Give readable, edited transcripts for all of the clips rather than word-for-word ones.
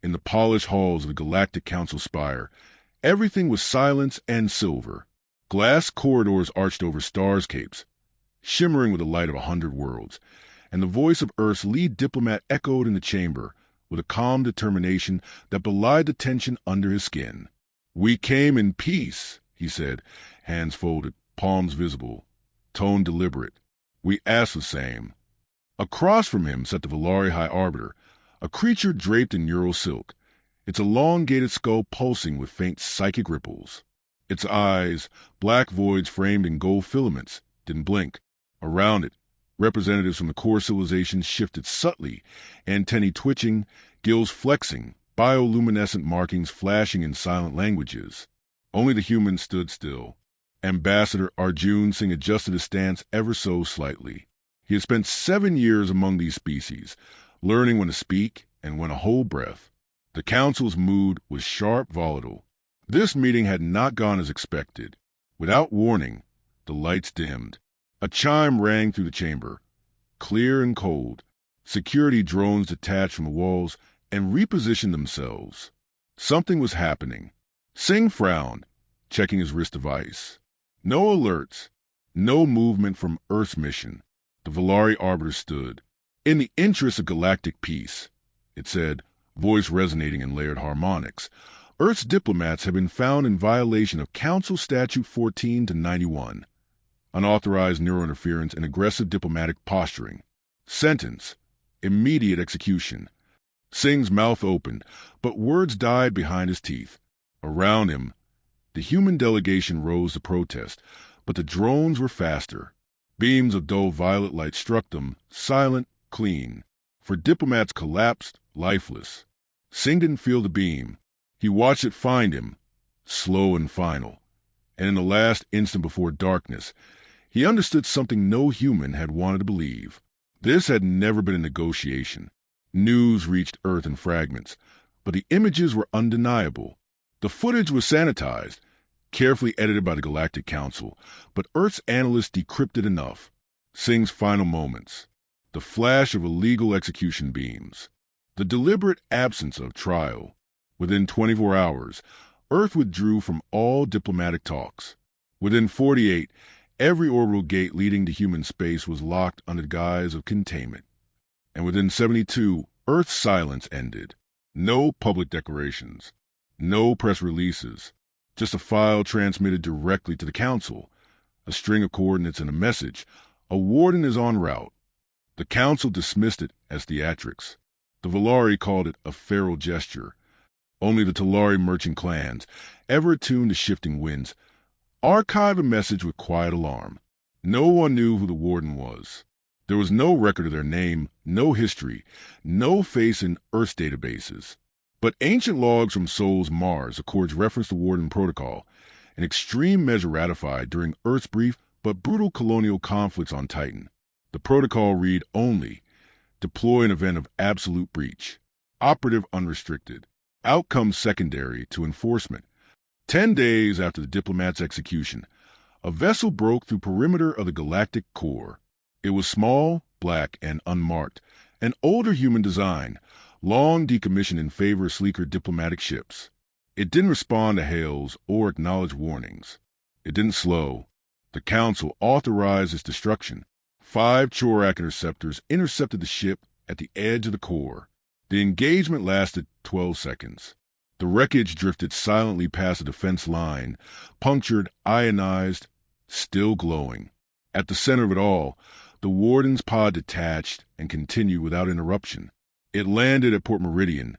In the polished halls of the Galactic Council spire, everything was silence and silver. Glass corridors arched over stars' capes, shimmering with the light of 100 worlds, and the voice of Earth's lead diplomat echoed in the chamber with a calm determination that belied the tension under his skin. "We came in peace," he said, hands folded, palms visible, tone deliberate. "We asked the same." Across from him sat the Valari High Arbiter, a creature draped in neural silk, its elongated skull pulsing with faint psychic ripples. Its eyes, black voids framed in gold filaments, didn't blink. Around it, representatives from the core civilizations shifted subtly, antennae twitching, gills flexing, bioluminescent markings flashing in silent languages. Only the humans stood still. Ambassador Arjun Singh adjusted his stance ever so slightly. He had spent 7 years among these species, learning when to speak and when to hold breath. The council's mood was sharp, volatile. This meeting had not gone as expected. Without warning, the lights dimmed. A chime rang through the chamber, clear and cold. Security drones detached from the walls and repositioned themselves. Something was happening. Singh frowned, checking his wrist device. No alerts, no movement from Earth's mission. The Valari Arbiter stood. "In the interest of galactic peace," it said, voice resonating in layered harmonics, "Earth's diplomats have been found in violation of Council Statute 14-91. Unauthorized neurointerference and aggressive diplomatic posturing. Sentence: immediate execution." Singh's mouth opened, but words died behind his teeth. Around him, the human delegation rose to protest, but the drones were faster. Beams of dull violet light struck them, silent, clean. For diplomats collapsed, lifeless. Singh didn't feel the beam. He watched it find him, slow and final. And in the last instant before darkness, he understood something no human had wanted to believe. This had never been a negotiation. News reached Earth in fragments, but the images were undeniable. The footage was sanitized, carefully edited by the Galactic Council, but Earth's analysts decrypted enough. Singh's final moments. The flash of illegal execution beams. The deliberate absence of trial. Within 24 hours, Earth withdrew from all diplomatic talks. Within 48, every orbital gate leading to human space was locked under the guise of containment. And within 72, Earth's silence ended. No public declarations. No press releases. Just a file transmitted directly to the Council. A string of coordinates and a message. A warden is en route. The Council dismissed it as theatrics. The Valari called it a feral gesture. Only the Talari merchant clans, ever attuned to shifting winds, archived a message with quiet alarm. No one knew who the warden was. There was no record of their name, no history, no face in Earth's databases. But ancient logs from Sol's Mars accords reference the Warden Protocol, an extreme measure ratified during Earth's brief but brutal colonial conflicts on Titan. The protocol read only, deploy in event of absolute breach, operative unrestricted, outcome secondary to enforcement. 10 days after the diplomat's execution, a vessel broke through perimeter of the galactic core. It was small, black, and unmarked, an older human design, long decommissioned in favor of sleeker diplomatic ships. It didn't respond to hails or acknowledge warnings. It didn't slow. The Council authorized its destruction. 5 Chorak interceptors intercepted the ship at the edge of the core. The engagement lasted 12 seconds. The wreckage drifted silently past the defense line, punctured, ionized, still glowing. At the center of it all, the Warden's pod detached and continued without interruption. It landed at Port Meridian,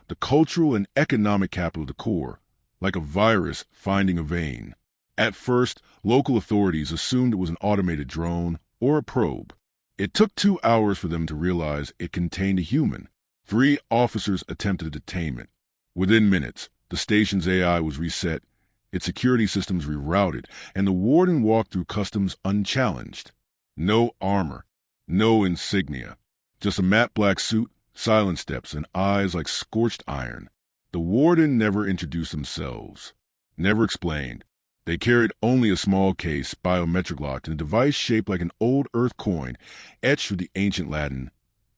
the cultural and economic capital of the core, like a virus finding a vein. At first, local authorities assumed it was an automated drone or a probe. It took 2 hours for them to realize it contained a human. 3 officers attempted detainment. Within minutes, the station's AI was reset, its security systems rerouted, and the Warden walked through customs unchallenged. No armor, no insignia, just a matte black suit, silent steps, and eyes like scorched iron. The Warden never introduced themselves, never explained. They carried only a small case, biometric locked, and a device shaped like an old Earth coin, etched with the ancient Latin,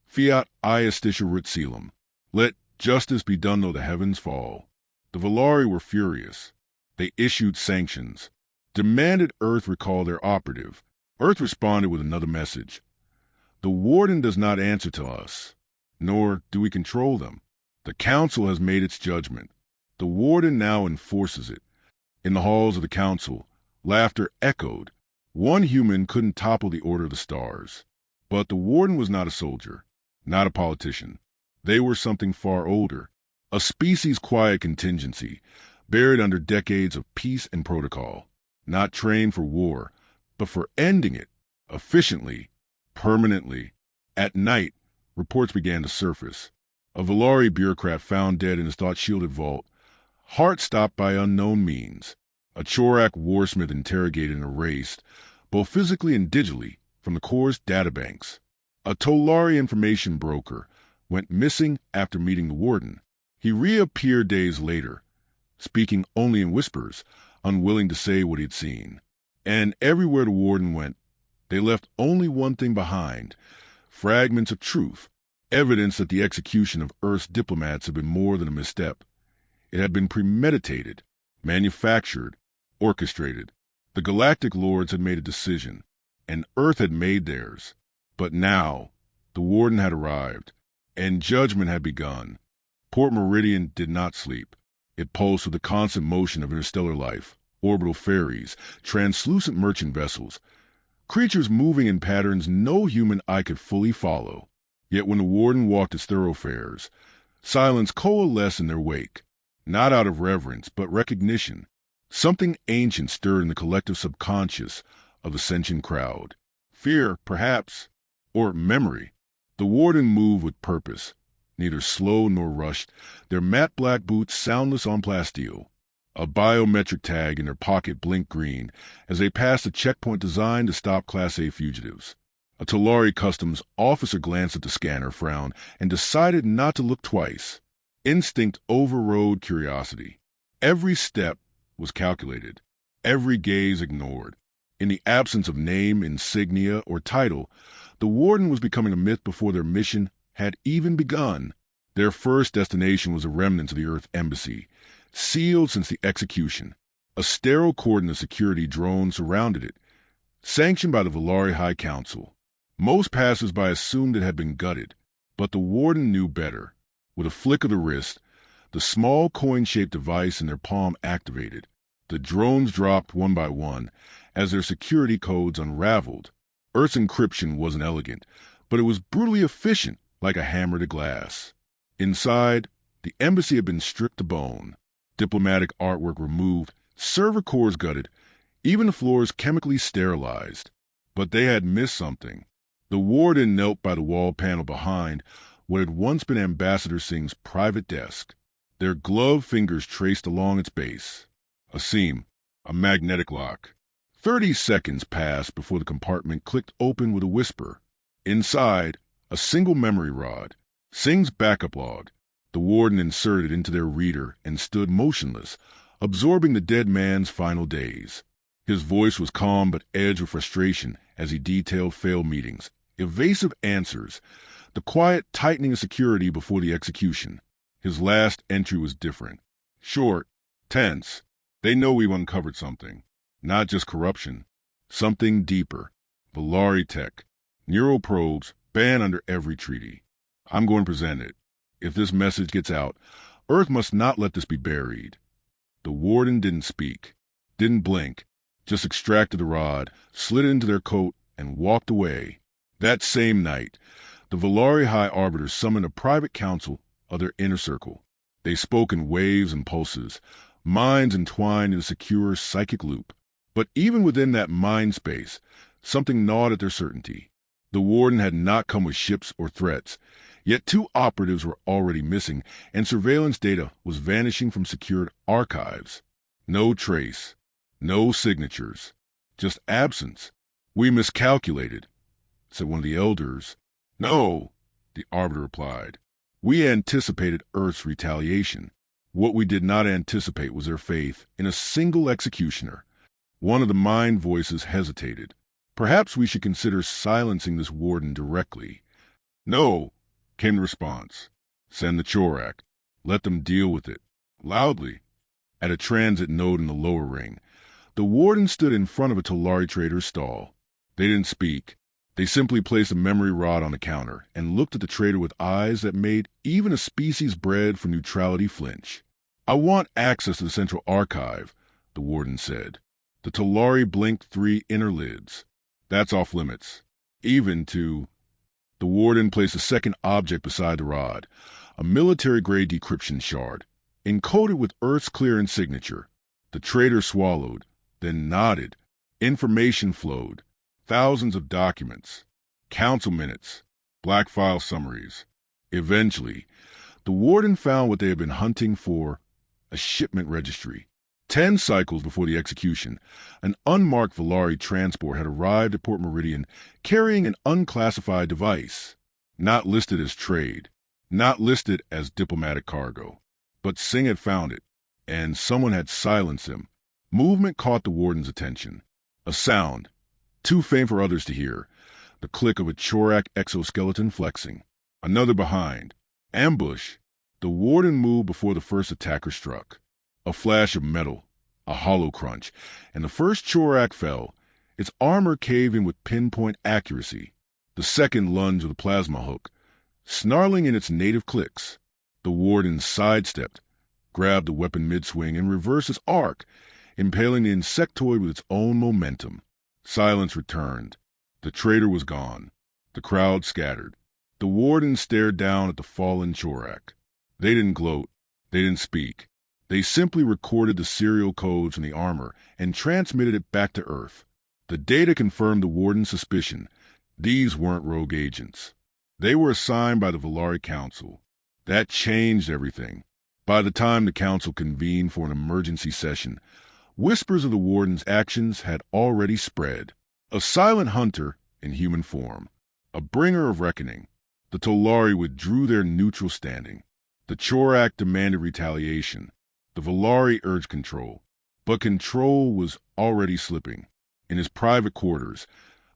Fiat Iustitia Rut Caelum, let Justice be done though the heavens fall. The Valari were furious. They issued sanctions, demanded Earth recall their operative. Earth responded with another message. The Warden does not answer to us, nor do we control them. The Council has made its judgment. The Warden now enforces it. In the halls of the Council, laughter echoed. One human couldn't topple the Order of the Stars. But the Warden was not a soldier, not a politician. They were something far older, a species quiet contingency, buried under decades of peace and protocol, not trained for war, but for ending it, efficiently, permanently. At night, reports began to surface. A Valari bureaucrat found dead in his thought-shielded vault, heart stopped by unknown means. A Chorak warsmith interrogated and erased, both physically and digitally, from the Corps' databanks. A Tolari information broker went missing after meeting the Warden. He reappeared days later, speaking only in whispers, unwilling to say what he had seen. And everywhere the Warden went, they left only one thing behind: fragments of truth, evidence that the execution of Earth's diplomats had been more than a misstep. It had been premeditated, manufactured, orchestrated. The Galactic Lords had made a decision, and Earth had made theirs. But now, the Warden had arrived, and judgment had begun. Port Meridian did not sleep. It pulsed with the constant motion of interstellar life, orbital ferries, translucent merchant vessels, creatures moving in patterns no human eye could fully follow. Yet when the Warden walked its thoroughfares, silence coalesced in their wake, not out of reverence, but recognition. Something ancient stirred in the collective subconscious of the sentient crowd. Fear, perhaps, or memory. The Warden moved with purpose, neither slow nor rushed, their matte black boots soundless on plasteel. A biometric tag in their pocket blinked green as they passed a checkpoint designed to stop Class A fugitives. A Tolari customs officer glanced at the scanner, frowned, and decided not to look twice. Instinct overrode curiosity. Every step was calculated, every gaze ignored. In the absence of name, insignia, or title, the Warden was becoming a myth before their mission had even begun. Their first destination was the remnants of the Earth Embassy, sealed since the execution. A sterile cordon of security drones surrounded it, sanctioned by the Valari High Council. Most passers-by assumed it had been gutted, but the Warden knew better. With a flick of the wrist, the small coin-shaped device in their palm activated. The drones dropped one by one as their security codes unraveled. Earth's encryption wasn't elegant, but it was brutally efficient, like a hammer to glass. Inside, the embassy had been stripped to bone, diplomatic artwork removed, server cores gutted, even the floors chemically sterilized. But they had missed something. The Warden knelt by the wall panel behind what had once been Ambassador Singh's private desk. Their gloved fingers traced along its base. A seam, a magnetic lock. 30 seconds passed before the compartment clicked open with a whisper. Inside, a single memory rod, Singh's backup log. The Warden inserted into their reader and stood motionless, absorbing the dead man's final days. His voice was calm but edged with frustration as he detailed failed meetings, evasive answers, the quiet tightening of security before the execution. His last entry was different. Short, tense. They know we've uncovered something. Not just corruption. Something deeper. Valari tech. Neural probes banned under every treaty. I'm going to present it. If this message gets out, Earth must not let this be buried. The Warden didn't speak, didn't blink, just extracted the rod, slid it into their coat, and walked away. That same night, the Valari High Arbiters summoned a private council of their inner circle. They spoke in waves and pulses, minds entwined in a secure psychic loop. But even within that mind space, something gnawed at their certainty. The Warden had not come with ships or threats, yet 2 operatives were already missing, and surveillance data was vanishing from secured archives. No trace, no signatures, just absence. "We miscalculated," said one of the elders. "No," the Arbiter replied. "We anticipated Earth's retaliation. What we did not anticipate was their faith in a single executioner." One of the mind voices hesitated. "Perhaps we should consider silencing this Warden directly." "No," came the response. "Send the Chorak. Let them deal with it. Loudly. At a transit node in the lower ring, the warden stood in front of a Tolari trader's stall. They didn't speak. They simply placed a memory rod on the counter and looked at the trader with eyes that made even a species bred for neutrality flinch. I want access to the central archive, the warden said. The Tolari blinked 3 inner lids. That's off limits. Even to... The warden placed a second object beside the rod, a military-grade decryption shard, encoded with Earth's clearance signature. The trader swallowed, then nodded. Information flowed. Thousands of documents. Council minutes. Black file summaries. Eventually, the warden found what they had been hunting for, a shipment registry. 10 cycles before the execution, an unmarked Valari transport had arrived at Port Meridian carrying an unclassified device, not listed as trade, not listed as diplomatic cargo. But Singh had found it, and someone had silenced him. Movement caught the warden's attention. A sound, too faint for others to hear, the click of a Chorak exoskeleton flexing. Another behind. Ambush. The warden moved before the first attacker struck. A flash of metal, a hollow crunch, and the first Chorak fell, its armor caving with pinpoint accuracy. The second lunge of the plasma hook, snarling in its native clicks. The warden sidestepped, grabbed the weapon mid-swing, and reversed its arc, impaling the insectoid with its own momentum. Silence returned. The trader was gone. The crowd scattered. The warden stared down at the fallen Chorak. They didn't gloat. They didn't speak. They simply recorded the serial codes from the armor and transmitted it back to Earth. The data confirmed the warden's suspicion. These weren't rogue agents. They were assigned by the Valari Council. That changed everything. By the time the council convened for an emergency session, whispers of the warden's actions had already spread. A silent hunter in human form. A bringer of reckoning. The Tolari withdrew their neutral standing. The Chorak demanded retaliation. The Valari urged control. But control was already slipping. In his private quarters,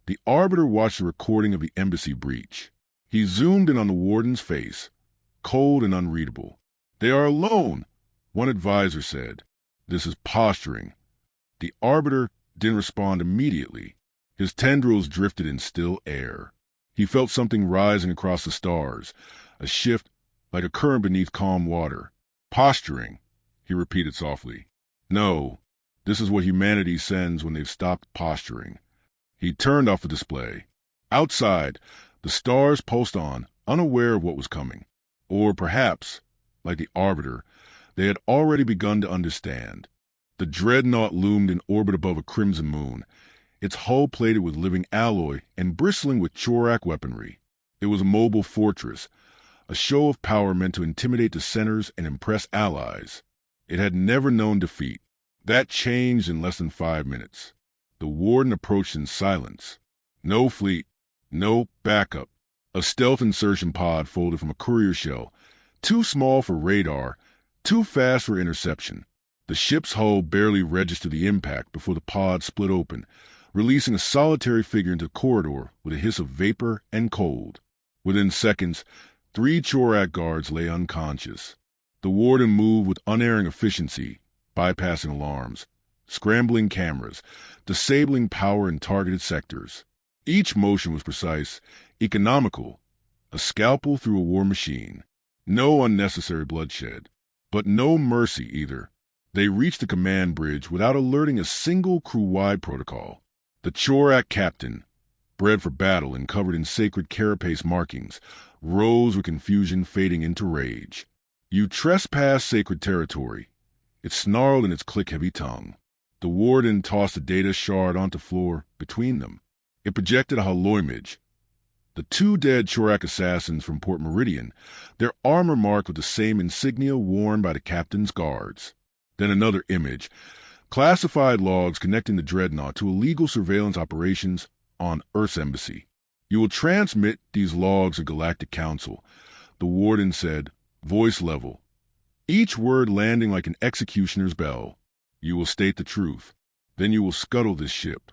the Arbiter watched the recording of the embassy breach. He zoomed in on the warden's face, cold and unreadable. "They are alone," one advisor said. "This is posturing." The Arbiter didn't respond immediately. His tendrils drifted in still air. He felt something rising across the stars, a shift like a current beneath calm water. "Posturing," he repeated softly. "No, this is what humanity sends when they've stopped posturing." He turned off the display. Outside, the stars pulsed on, unaware of what was coming. Or perhaps, like the Arbiter, they had already begun to understand. The dreadnought loomed in orbit above a crimson moon, its hull plated with living alloy and bristling with Chorak weaponry. It was a mobile fortress, a show of power meant to intimidate dissenters and impress allies. It had never known defeat. That changed in less than 5 minutes. The warden approached in silence. No fleet, no backup. A stealth insertion pod folded from a courier shell, too small for radar, too fast for interception. The ship's hull barely registered the impact before the pod split open, releasing a solitary figure into the corridor with a hiss of vapor and cold. Within seconds, 3 Chorak guards lay unconscious. The warden moved with unerring efficiency, bypassing alarms, scrambling cameras, disabling power in targeted sectors. Each motion was precise, economical, a scalpel through a war machine. No unnecessary bloodshed, but no mercy either. They reached the command bridge without alerting a single crew-wide protocol. The Chorak captain, bred for battle and covered in sacred carapace markings, rose with confusion fading into rage. "You trespass sacred territory," it snarled in its click-heavy tongue. The warden tossed a data shard onto the floor between them. It projected a holoimage. The 2 dead Chorak assassins from Port Meridian, their armor marked with the same insignia worn by the captain's guards. Then another image, classified logs connecting the dreadnought to illegal surveillance operations on Earth's embassy. "You will transmit these logs to Galactic Council," the warden said, voice level, each word landing like an executioner's bell. "You will state the truth. Then you will scuttle this ship."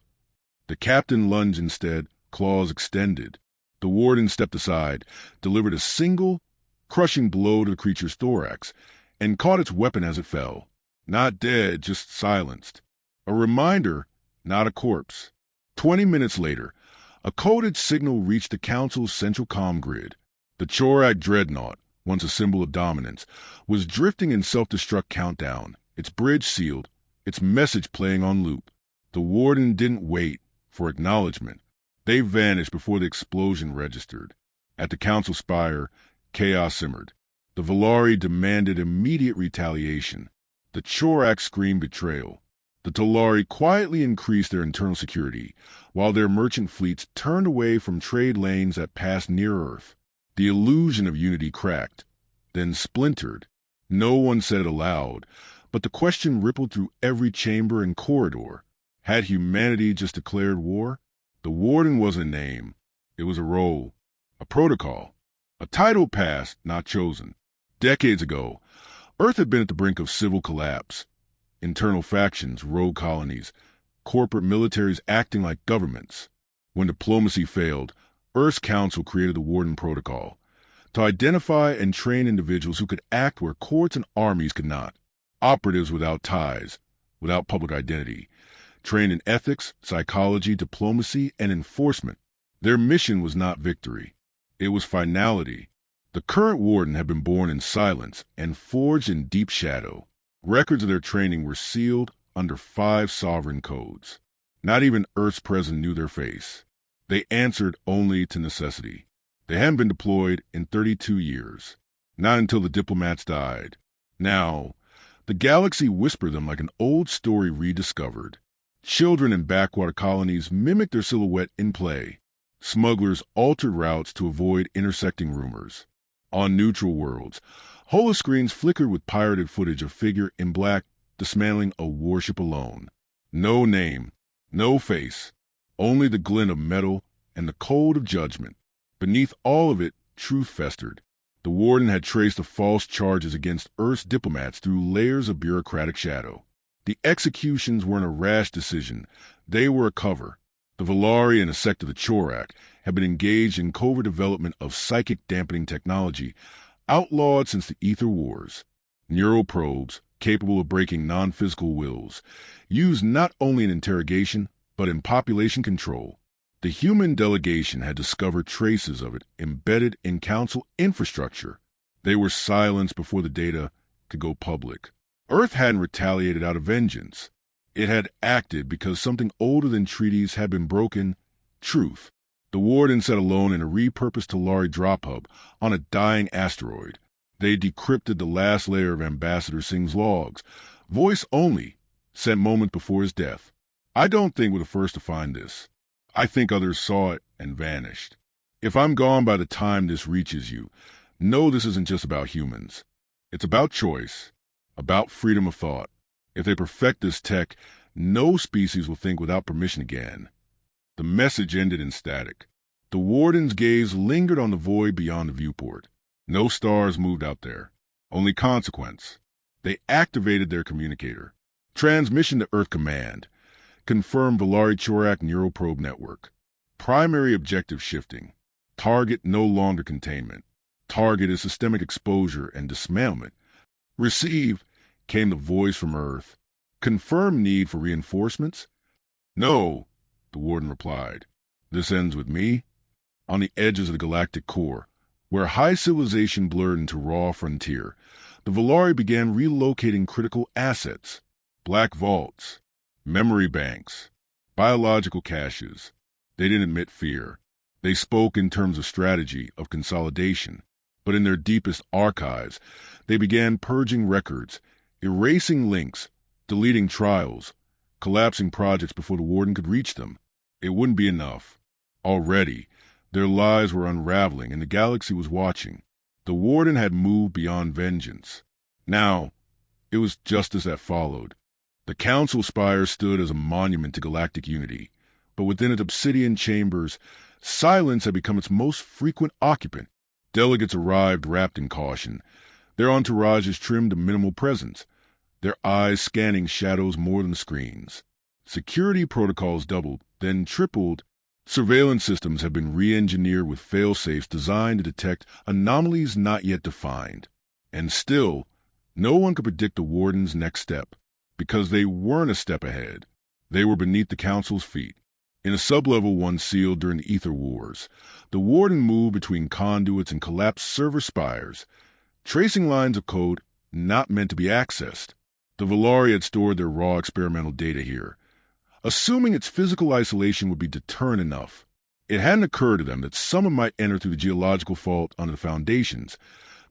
The captain lunged instead, claws extended. The warden stepped aside, delivered a single, crushing blow to the creature's thorax, and caught its weapon as it fell. Not dead, just silenced. A reminder, not a corpse. 20 minutes later, a coded signal reached the Council's central comm grid. The Chorak dreadnought, once a symbol of dominance, was drifting in self-destruct countdown, its bridge sealed, its message playing on loop. The Warden didn't wait for acknowledgement. They vanished before the explosion registered. At the Council spire, chaos simmered. The Valari demanded immediate retaliation. The Chorak screamed betrayal. The Talari quietly increased their internal security, while their merchant fleets turned away from trade lanes that passed near Earth. The illusion of unity cracked, then splintered. No one said it aloud, but the question rippled through every chamber and corridor. Had humanity just declared war? The Warden wasn't a name. It was a role, a protocol, a title passed, not chosen. Decades ago, Earth had been at the brink of civil collapse. Internal factions, rogue colonies, corporate militaries acting like governments. When diplomacy failed, Earth's Council created the Warden Protocol to identify and train individuals who could act where courts and armies could not. Operatives without ties, without public identity, trained in ethics, psychology, diplomacy, and enforcement. Their mission was not victory. It was finality. The current Warden had been born in silence and forged in deep shadow. Records of their training were sealed under 5 sovereign codes. Not even Earth's president knew their face. They answered only to necessity. They hadn't been deployed in 32 years. Not until the Diplomats died. Now, the galaxy whispered them like an old story rediscovered. Children in backwater colonies mimicked their silhouette in play. Smugglers altered routes to avoid intersecting rumors. On neutral worlds, holoscreens flickered with pirated footage of figure in black dismantling a warship alone. No name, no face, only the glint of metal and the cold of judgment. Beneath all of it, truth festered. The Warden had traced the false charges against Earth's diplomats through layers of bureaucratic shadow. The executions weren't a rash decision. They were a cover. The Valari and a sect of the Chorak had been engaged in covert development of psychic dampening technology, outlawed since the Ether Wars. Neural probes, capable of breaking non-physical wills, used not only in interrogation, but in population control. The human delegation had discovered traces of it embedded in Council infrastructure. They were silenced before the data could go public. Earth hadn't retaliated out of vengeance. It had acted because something older than treaties had been broken: truth. The Warden sat alone in a repurposed Talari drop hub on a dying asteroid. They decrypted the last layer of Ambassador Singh's logs, voice only, sent moments before his death. I don't think we're the first to find this. I think others saw it and vanished. If I'm gone by the time this reaches you, know this isn't just about humans. It's about choice, about freedom of thought. If they perfect this tech, no species will think without permission again. The message ended in static. The Warden's gaze lingered on the void beyond the viewport. No stars moved out there, only consequence. They activated their communicator. Transmission to Earth Command. Confirm Valari Chorak Neural Probe Network. Primary objective shifting. Target no longer containment. Target is systemic exposure and dismantlement. Receive, came the voice from Earth. Confirm need for reinforcements? No, the Warden replied. This ends with me. On the edges of the galactic core, where high civilization blurred into raw frontier, the Valari began relocating critical assets. Black vaults, memory banks, biological caches. They didn't admit fear. They spoke in terms of strategy, of consolidation. But in their deepest archives, they began purging records, erasing links, deleting trials, collapsing projects before the Warden could reach them. It wouldn't be enough. Already, their lives were unraveling and the galaxy was watching. The Warden had moved beyond vengeance. Now, it was justice that followed. The Council spire stood as a monument to galactic unity, but within its obsidian chambers, silence had become its most frequent occupant. Delegates arrived wrapped in caution, their entourages trimmed to minimal presence, their eyes scanning shadows more than screens. Security protocols doubled, then tripled, Surveillance systems have been re-engineered with fail-safes designed to detect anomalies not yet defined. And still, no one could predict the Warden's next step, because they weren't a step ahead. They were beneath the Council's feet. In a sublevel one sealed during the Ether Wars, the Warden moved between conduits and collapsed server spires, tracing lines of code not meant to be accessed. The Valari had stored their raw experimental data here, assuming its physical isolation would be deterrent enough. It hadn't occurred to them that someone might enter through the geological fault under the foundations,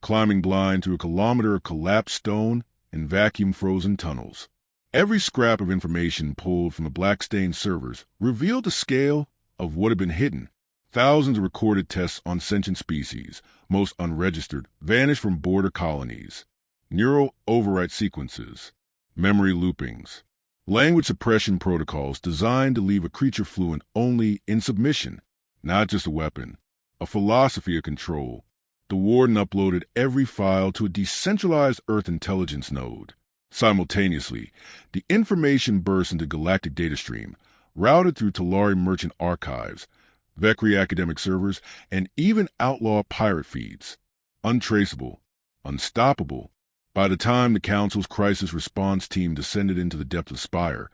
climbing blind through a kilometer of collapsed stone and vacuum-frozen tunnels. Every scrap of information pulled from the black-stained servers revealed the scale of what had been hidden. Thousands of recorded tests on sentient species, most unregistered, vanished from border colonies. Neural override sequences, memory loopings, language suppression protocols designed to leave a creature fluent only in submission, not just a weapon, a philosophy of control. The Warden uploaded every file to a decentralized Earth intelligence node. Simultaneously, the information burst into Galactic data stream, routed through Talari merchant archives, Vecri academic servers, and even outlaw pirate feeds. Untraceable, unstoppable. By the time the Council's crisis response team descended into the depth of Spire,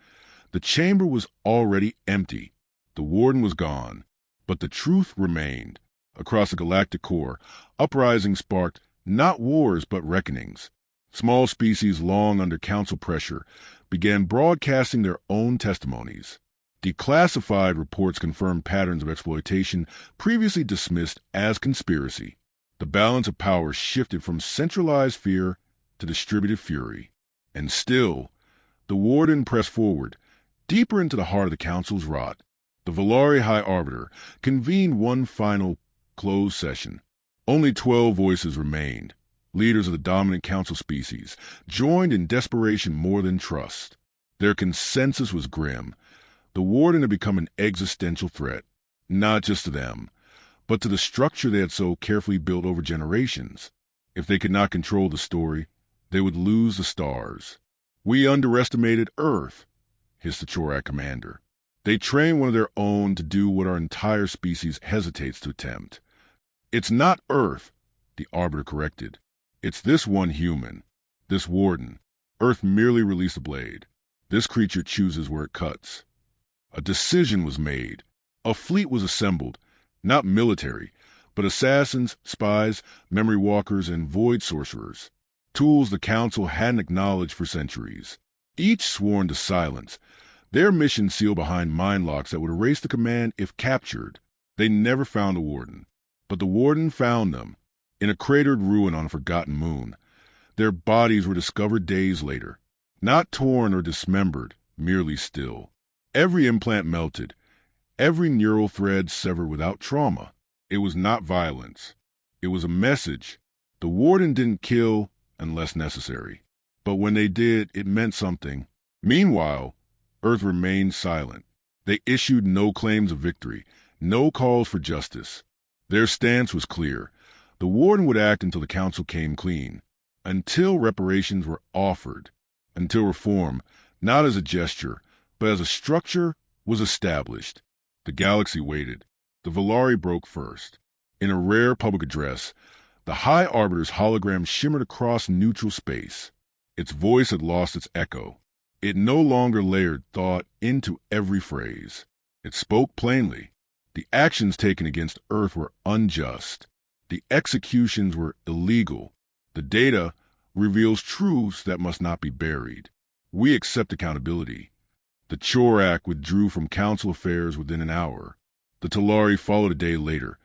the chamber was already empty. The Warden was gone, but the truth remained. Across the galactic core, uprisings sparked not wars but reckonings. Small species long under Council pressure began broadcasting their own testimonies. Declassified reports confirmed patterns of exploitation previously dismissed as conspiracy. The balance of power shifted from centralized fear to distributed fury. And still, the Warden pressed forward, deeper into the heart of the Council's rot. The Valari High Arbiter convened one final closed session. Only 12 voices remained. Leaders of the dominant Council species, joined in desperation more than trust. Their consensus was grim. The Warden had become an existential threat, not just to them, but to the structure they had so carefully built over generations. If they could not control the story, they would lose the stars. "We underestimated Earth," hissed the Chorak commander. "They trained one of their own to do what our entire species hesitates to attempt." "It's not Earth," the Arbiter corrected. "It's this one human, this Warden. Earth merely released a blade. This creature chooses where it cuts." A decision was made. A fleet was assembled, not military, but assassins, spies, memory walkers, and void sorcerers. Tools the Council hadn't acknowledged for centuries. Each sworn to silence, their mission sealed behind mind locks that would erase the command if captured. They never found the Warden, but the Warden found them, in a cratered ruin on a forgotten moon. Their bodies were discovered days later, not torn or dismembered, merely still. Every implant melted, every neural thread severed without trauma. It was not violence. It was a message. The Warden didn't kill unless necessary. But when they did, it meant something. Meanwhile, Earth remained silent. They issued no claims of victory, no calls for justice. Their stance was clear. The Warden would act until the Council came clean, until reparations were offered, until reform, not as a gesture, but as a structure, was established. The galaxy waited. The Valari broke first. In a rare public address, the High Arbiter's hologram shimmered across neutral space. Its voice had lost its echo. It no longer layered thought into every phrase. It spoke plainly. The actions taken against Earth were unjust. The executions were illegal. The data reveals truths that must not be buried. We accept accountability. The Chorak withdrew from Council affairs within an hour. The Talari followed a day later,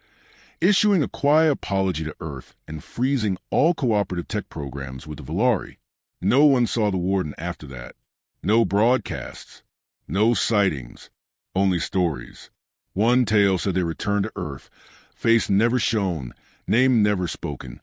issuing a quiet apology to Earth and freezing all cooperative tech programs with the Valari. No one saw the Warden after that. No broadcasts. No sightings. Only stories. One tale said they returned to Earth, face never shown, name never spoken,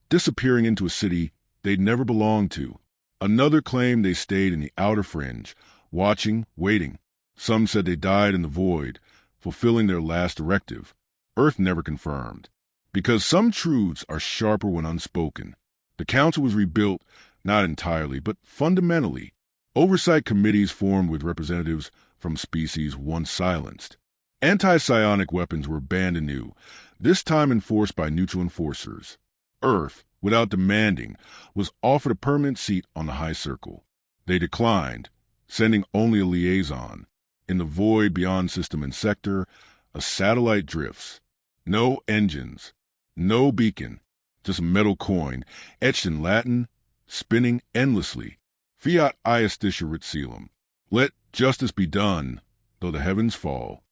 disappearing into a city they'd never belonged to. Another claimed they stayed in the outer fringe, watching, waiting. Some said they died in the void, fulfilling their last directive. Earth never confirmed. Because some truths are sharper when unspoken. The Council was rebuilt, not entirely, but fundamentally. Oversight committees formed with representatives from species once silenced. Anti-psionic weapons were banned anew, this time enforced by neutral enforcers. Earth, without demanding, was offered a permanent seat on the High Circle. They declined, sending only a liaison. In the void beyond system and sector, a satellite drifts. No engines, no beacon, just a metal coin, etched in Latin, spinning endlessly. Fiat iustitia rit caelum. Let justice be done, though the heavens fall.